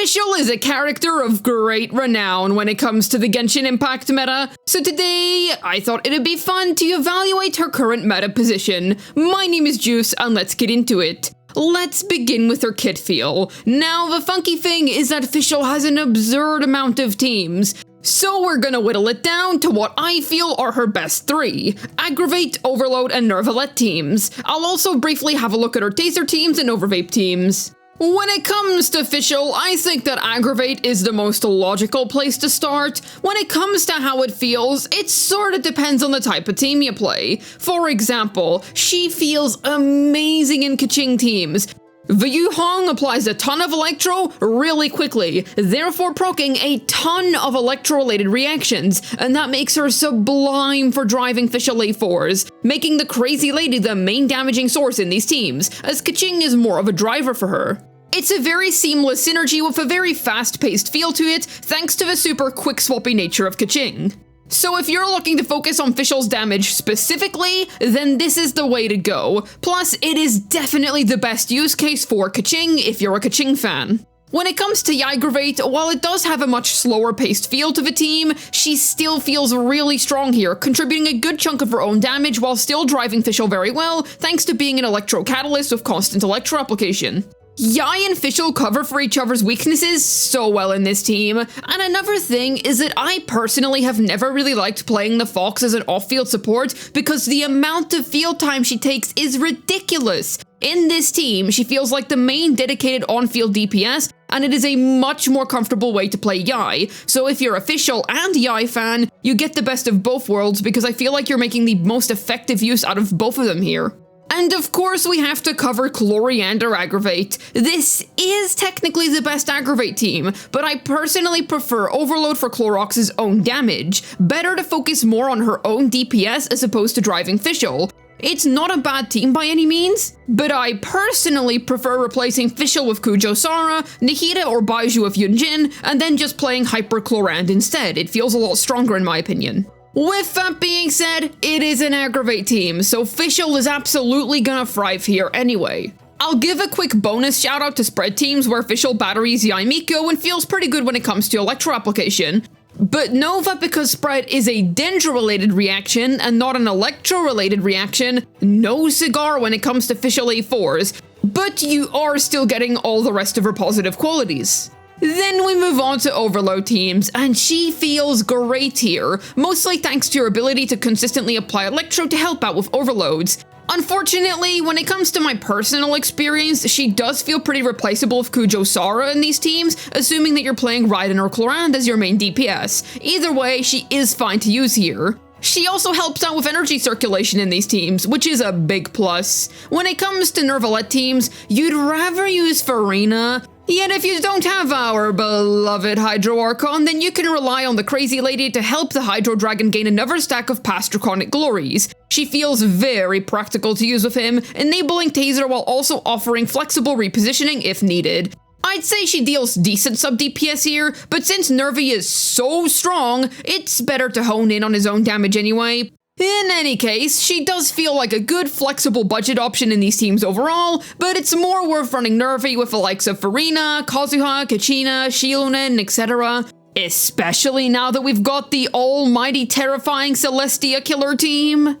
Fischl is a character of great renown when it comes to the Genshin Impact meta, so today I thought it'd be fun to evaluate her current meta position. My name is Juice and let's get into it. Let's begin with her kit feel. Now the funky thing is that Fischl has an absurd amount of teams, so we're gonna whittle it down to what I feel are her best three: Aggravate, Overload, and Nervalette teams. I'll also briefly have a look at her Taser teams and Overvape teams. When it comes to Fischl, I think that Aggravate is the most logical place to start. When it comes to how it feels, it sorta depends on the type of team you play. For example, she feels amazing in Keqing teams. The Yuhong applies a ton of Electro really quickly, therefore proccing a ton of Electro-related reactions, and that makes her sublime for driving Fischl A4s, making the Crazy Lady the main damaging source in these teams, as Keqing is more of a driver for her. It's a very seamless synergy with a very fast-paced feel to it, thanks to the super quick-swappy nature of Keqing. So if you're looking to focus on Fischl's damage specifically, then this is the way to go. Plus, it is definitely the best use case for Keqing if you're a Keqing fan. When it comes to Aggravate, while it does have a much slower paced feel to the team, she still feels really strong here, contributing a good chunk of her own damage while still driving Fischl very well, thanks to being an Electro Catalyst with constant Electro application. Yai and Fischl cover for each other's weaknesses so well in this team, and another thing is that I personally have never really liked playing the Fox as an off-field support because the amount of field time she takes is ridiculous. In this team, she feels like the main dedicated on-field DPS, and it is a much more comfortable way to play Yai, so if you're a Fischl and Yai fan, you get the best of both worlds because I feel like you're making the most effective use out of both of them here. And of course we have to cover Chloriander Aggravate. This is technically the best Aggravate team, but I personally prefer Overload for Clorox's own damage. Better to focus more on her own DPS as opposed to driving Fischl. It's not a bad team by any means, but I personally prefer replacing Fischl with Kujo Sara, Nihida or Baiju with Yunjin, and then just playing Hyper Chlorand instead. It feels a lot stronger in my opinion. With that being said, it is an Aggravate team, so Fischl is absolutely gonna thrive here anyway. I'll give a quick bonus shout out to spread teams where Fischl batteries Yai Miko and feels pretty good when it comes to Electro application. But know that because spread is a Dendro-related reaction and not an Electro-related reaction, no cigar when it comes to Fischl A4s, but you are still getting all the rest of her positive qualities. Then we move on to Overload teams, and she feels great here, mostly thanks to her ability to consistently apply Electro to help out with overloads. Unfortunately, when it comes to my personal experience, she does feel pretty replaceable with Kujo Sara in these teams, assuming that you're playing Raiden or Chlorand as your main DPS. Either way, she is fine to use here. She also helps out with energy circulation in these teams, which is a big plus. When it comes to Nervalette teams, you'd rather use Farina. Yet if you don't have our beloved Hydro Archon, then you can rely on the Crazy Lady to help the Hydro Dragon gain another stack of past Draconic glories. She feels very practical to use with him, enabling Taser while also offering flexible repositioning if needed. I'd say she deals decent sub-DPS here, but since Nervy is so strong, it's better to hone in on his own damage anyway. In any case, she does feel like a good flexible budget option in these teams overall, but it's more worth running Nervy with the likes of Farina, Kazuha, Kachina, Shilunen, etc. Especially now that we've got the almighty terrifying Celestia killer team.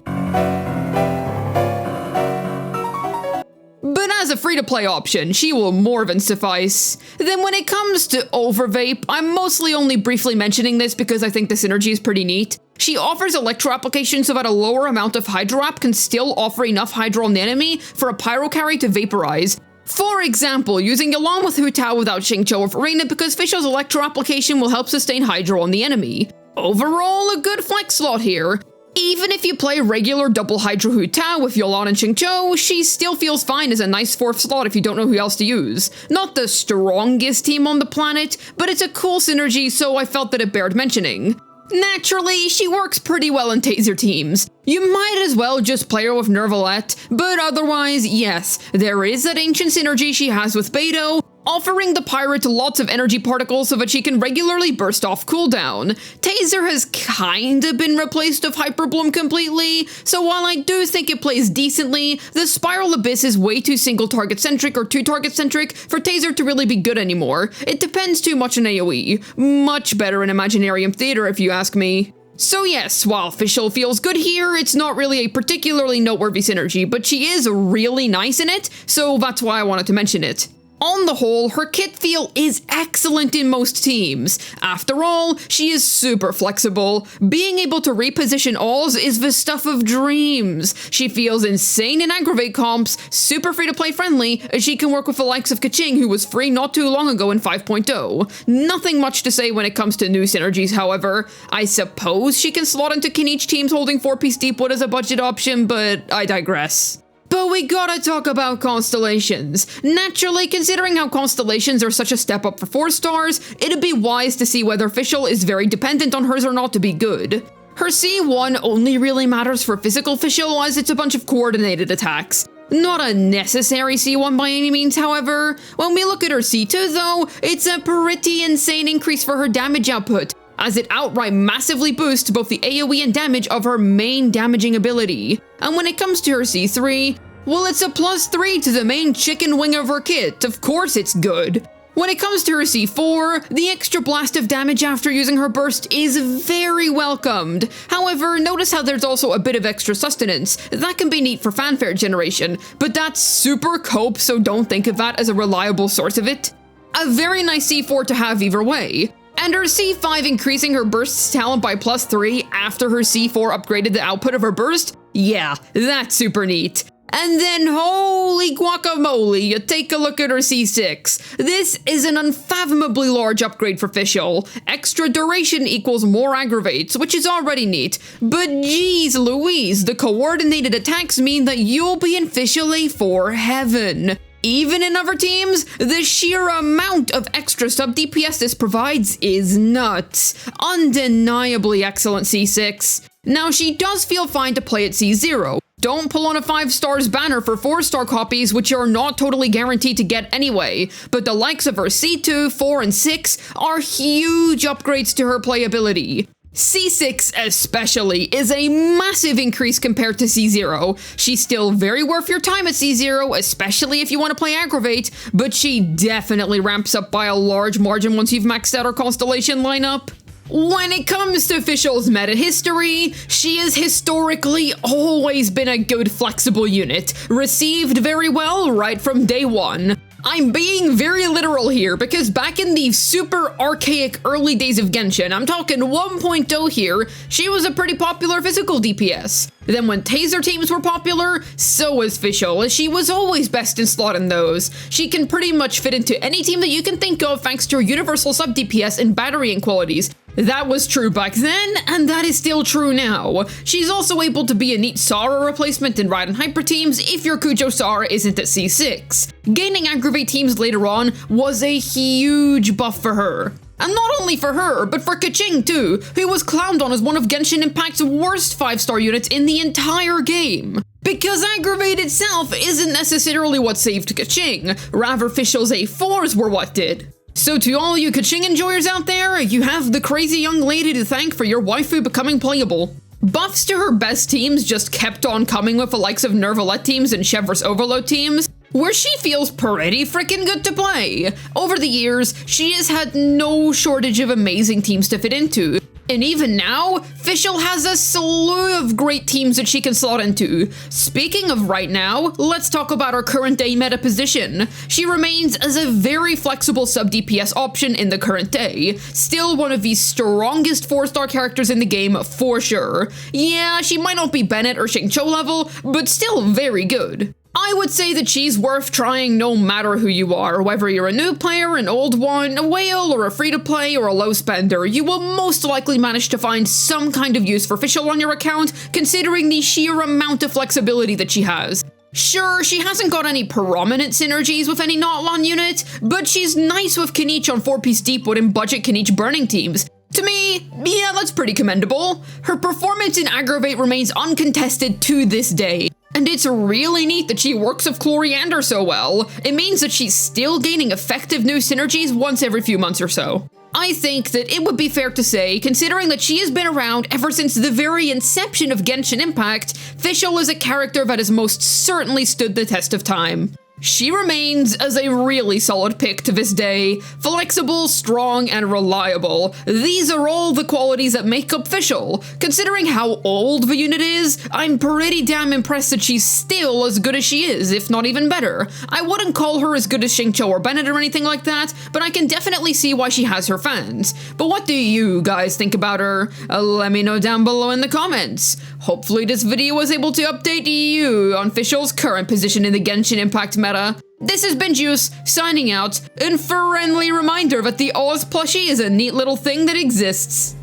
But as a free-to-play option, she will more than suffice. Then when it comes to Overvape, I'm mostly only briefly mentioning this because I think the synergy is pretty neat. She offers Electro application so that a lower amount of Hydro App can still offer enough Hydro on the enemy for a Pyro carry to vaporize. For example, using along with Hu Tao without Xingqiu or Farina because Fischl's Electro application will help sustain Hydro on the enemy. Overall, a good flex slot here. Even if you play regular double Hydro Hu Tao with Yolan and Xingqiu, she still feels fine as a nice fourth slot if you don't know who else to use. Not the strongest team on the planet, but it's a cool synergy, so I felt that it bared mentioning. Naturally, she works pretty well in Taser teams. You might as well just play her with Nervalette, but otherwise, yes, there is that ancient synergy she has with Beidou. offering the pirate lots of energy particles so that she can regularly burst off cooldown. Taser has kinda been replaced with Hyper Bloom completely, so while I do think it plays decently, the Spiral Abyss is way too single target centric or two target centric for Taser to really be good anymore. It depends too much on AoE. Much better in Imaginarium Theater if you ask me. So yes, while Fischl feels good here, it's not really a particularly noteworthy synergy, but she is really nice in it, so that's why I wanted to mention it. On the whole, her kit feel is excellent in most teams. After all, she is super flexible. Being able to reposition alls is the stuff of dreams. She feels insane in aggravate comps, super free to play friendly, as she can work with the likes of Kaching, who was free not too long ago in 5.0. Nothing much to say when it comes to new synergies, however. I suppose she can slot into Kinich teams holding 4-piece Deepwood as a budget option, but I digress. But we gotta talk about Constellations. Naturally, considering how Constellations are such a step up for 4 stars, it'd be wise to see whether Fischl is very dependent on hers or not to be good. Her C1 only really matters for physical Fischl as it's a bunch of coordinated attacks. Not a necessary C1 by any means, however. When we look at her C2 though, it's a pretty insane increase for her damage output, as it outright massively boosts both the AoE and damage of her main damaging ability. And when it comes to her C3, well, it's a +3 to the main chicken wing of her kit. Of course it's good. When it comes to her C4, the extra blast of damage after using her burst is very welcomed. However, notice how there's also a bit of extra sustenance. That can be neat for fanfare generation, but that's super cope, so don't think of that as a reliable source of it. A very nice C4 to have either way. And her C5 increasing her burst's talent by +3 after her C4 upgraded the output of her burst? Yeah, that's super neat. And then holy guacamole, you take a look at her C6. This is an unfathomably large upgrade for Fischl. Extra duration equals more aggravates, which is already neat. But geez Louise, the coordinated attacks mean that you'll be in Fischl A4 heaven. Even in other teams, the sheer amount of extra sub-DPS this provides is nuts. Undeniably excellent C6. Now, she does feel fine to play at C0. Don't pull on a 5 stars banner for 4-star copies, which you're not totally guaranteed to get anyway, but the likes of her C2, 4, and 6 are huge upgrades to her playability. C6 especially is a massive increase compared to C0. She's still very worth your time at C0, especially if you want to play Aggravate, but she definitely ramps up by a large margin once you've maxed out her Constellation lineup. When it comes to Fischl's meta history, she has historically always been a good flexible unit, received very well right from day one. I'm being very literal here because back in the super archaic early days of Genshin, I'm talking 1.0 here, she was a pretty popular physical DPS. Then when Taser teams were popular, so was Fischl, as she was always best in slotting those. She can pretty much fit into any team that you can think of thanks to her universal sub DPS and batterying qualities. That was true back then, and that is still true now. She's also able to be a neat Sara replacement in Raiden Hyper teams if your Kujo Sara isn't at C6. Gaining Aggravate teams later on was a huge buff for her. And not only for her, but for Kaching too, who was clowned on as one of Genshin Impact's worst 5-star units in the entire game. Because Aggravate itself isn't necessarily what saved Kaching, rather Fischl's A4s were what did. So to all you Kaching enjoyers out there, you have the crazy young lady to thank for your waifu becoming playable. Buffs to her best teams just kept on coming with the likes of Nervalette teams and Chevreuse Overload teams, where she feels pretty freaking good to play. Over the years, she has had no shortage of amazing teams to fit into. And even now, Fischl has a slew of great teams that she can slot into. Speaking of right now, let's talk about her current day meta position. She remains as a very flexible sub-DPS option in the current day. Still one of the strongest 4-star characters in the game for sure. Yeah, she might not be Bennett or Xingqiu level, but still very good. I would say that she's worth trying no matter who you are, whether you're a new player, an old one, a whale, or a free-to-play, or a low spender, you will most likely manage to find some kind of use for Fischl on your account, considering the sheer amount of flexibility that she has. Sure, she hasn't got any prominent synergies with any Natlan unit, but she's nice with Kinich on 4-piece Deepwood and budget Kinich burning teams. To me, yeah, that's pretty commendable. Her performance in Aggravate remains uncontested to this day. And it's really neat that she works with Coriander so well. It means that she's still gaining effective new synergies once every few months or so. I think that it would be fair to say, considering that she has been around ever since the very inception of Genshin Impact, Fischl is a character that has most certainly stood the test of time. She remains as a really solid pick to this day. Flexible, strong, and reliable. These are all the qualities that make up Fischl. Considering how old the unit is, I'm pretty damn impressed that she's still as good as she is, if not even better. I wouldn't call her as good as Xingqiu or Bennett or anything like that, but I can definitely see why she has her fans. But what do you guys think about her? Let me know down below in the comments. Hopefully this video was able to update you on Fischl's current position in the Genshin Impact meta. This has been Juice, signing out, and friendly reminder that the Oz plushie is a neat little thing that exists.